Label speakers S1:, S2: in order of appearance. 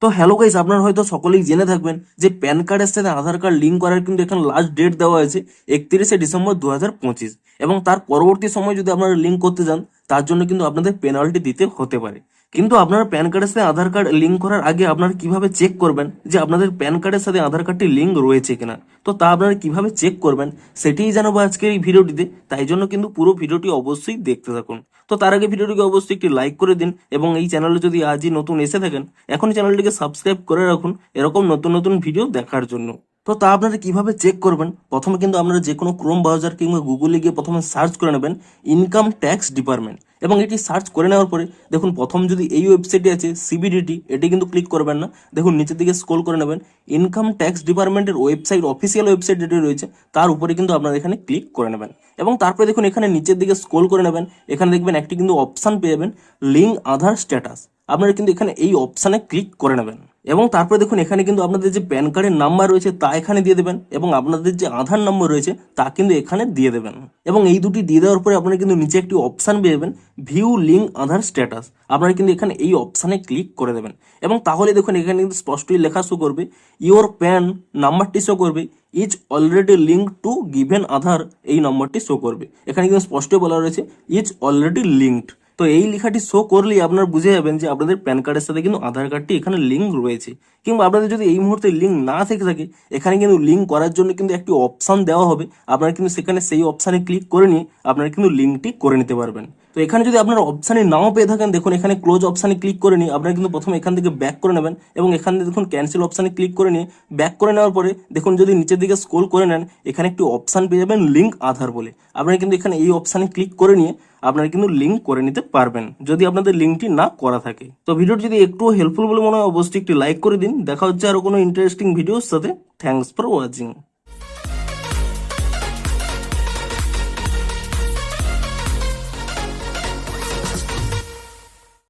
S1: তো hello guys, আপনারা হয়তো সকলেই জেনে থাকবেন যে প্যান কার্ডের সাথে আধার কার্ড লিঙ্ক করার কিন্তু এখানে লাস্ট ডেট দেওয়া হয়েছে 31শে ডিসেম্বর 2025। এবং তার পরবর্তী সময় যদি আপনারা লিঙ্ক করতে যান তার জন্য কিন্তু আপনাদের পেনাল্টি দিতে হতে পারে। কিন্তু আপনারা প্যান কার্ডের সাথে আধার কার্ড লিঙ্ক করার আগে আপনারা কিভাবে চেক করবেন যে আপনাদের প্যান কার্ডের সাথে আধার কার্ডটি লিঙ্ক রয়েছে কিনা, তো তা আপনারা কিভাবে চেক করবেন সেটিই জানাবো আজকের এই ভিডিওটিতে। তাই জন্য কিন্তু পুরো ভিডিওটি অবশ্যই দেখতে থাকুন। তো তার আগে ভিডিওটিকে অবশ্যই একটি লাইক করে দিন এবং এই চ্যানেলে যদি আজই নতুন এসে থাকেন এখনই চ্যানেলটিকে সাবস্ক্রাইব করে রাখুন এরকম নতুন নতুন ভিডিও দেখার জন্য। তো তা আপনারা কিভাবে চেক করবেন, প্রথমে কিন্তু আপনারা যে কোনো ক্রোম ব্রাউজার কিংবা গুগলে গিয়ে প্রথমে সার্চ করে নেবেন ইনকাম ট্যাক্স ডিপার্টমেন্ট, এবং এটি সার্চ করে নেওয়ার পরে দেখুন প্রথম যদি এই ওয়েবসাইটে আছে সিবিডিটি, এটি কিন্তু ক্লিক করবেন না। দেখুন নিচের দিকে স্ক্রল করে নেবেন, ইনকাম ট্যাক্স ডিপার্টমেন্টের ওয়েবসাইট, অফিসিয়াল ওয়েবসাইট যেটি রয়েছে তার উপরে কিন্তু আপনারা এখানে ক্লিক করে নেবেন। এবং তারপরে দেখুন এখানে নিচের দিকে স্ক্রল করে নেবেন, এখানে দেখবেন একটি কিন্তু অপশান পেয়ে যাবেন লিঙ্ক আধার স্ট্যাটাস। আপনারা কিন্তু এখানে এই অপশানে ক্লিক করে নেবেন এবং তারপরে দেখুন এখানে কিন্তু আপনাদের যে প্যান কার্ডের নাম্বার রয়েছে তা এখানে দিয়ে দেবেন এবং আপনাদের যে আধার নম্বর রয়েছে তা কিন্তু এখানে দিয়ে দেবেন। এবং এই দুটি দিয়ে দেওয়ার পরে আপনারা কিন্তু নিচে একটি অপশান পেয়ে যাবেন ভিউ লিঙ্ক আধার স্ট্যাটাস। আপনারা কিন্তু এখানে এই অপশানে ক্লিক করে দেবেন এবং তাহলে দেখুন এখানে কিন্তু স্পষ্টই লেখা শো করবে ইওর প্যান নাম্বারটি শো করবে is already link to given Aadhaar, এই নম্বরটি শো করবে। এখানে কিন্তু স্পষ্টই বলা রয়েছে ইজ অলরেডি লিঙ্কড। তো এই লেখাটি শো করলেই আপনারা বুঝে যাবেন যে আপনাদের প্যান কার্ডের সাথে কিন্তু আধার কার্ডটি এখানে লিঙ্ক রয়েছে। কিংবা আপনাদের যদি এই মুহূর্তে লিঙ্ক না থেকে থাকে এখানে কিন্তু লিঙ্ক করার জন্য কিন্তু একটি অপশান দেওয়া হবে, আপনারা কিন্তু সেখানে সেই অপশানে ক্লিক করে নিয়ে আপনারা কিন্তু লিঙ্কটি করে নিতে পারবেন। তো এখানে যদি আপনারা অপশানে নাও পেয়ে থাকেন দেখুন এখানে ক্লোজ অপশানে ক্লিক করে নিয়ে আপনারা কিন্তু প্রথমে এখান থেকে ব্যাক করে নেবেন এবং এখান থেকে দেখুন ক্যান্সেল অপশানে ক্লিক করে নিয়ে ব্যাক করে নেওয়ার পরে দেখুন যদি নিচের দিকে স্ক্রল করে নেন এখানে একটি অপশান পেয়ে যাবেন লিঙ্ক আধার বলে। আপনারা কিন্তু এখানে এই অপশানে ক্লিক করে নিয়ে আপনারা কিন্তু লিঙ্ক করে নিতে পারবেন যদি আপনাদের লিঙ্কটি না করা থাকে। তো ভিডিওটি যদি একটু হেল্পফুল বলে মনে হয় অবশ্যই একটি লাইক করে দিন। দেখা হচ্ছে আরো কোনো ইন্টারেস্টিং ভিডিওর সাথে। Thanks for watching.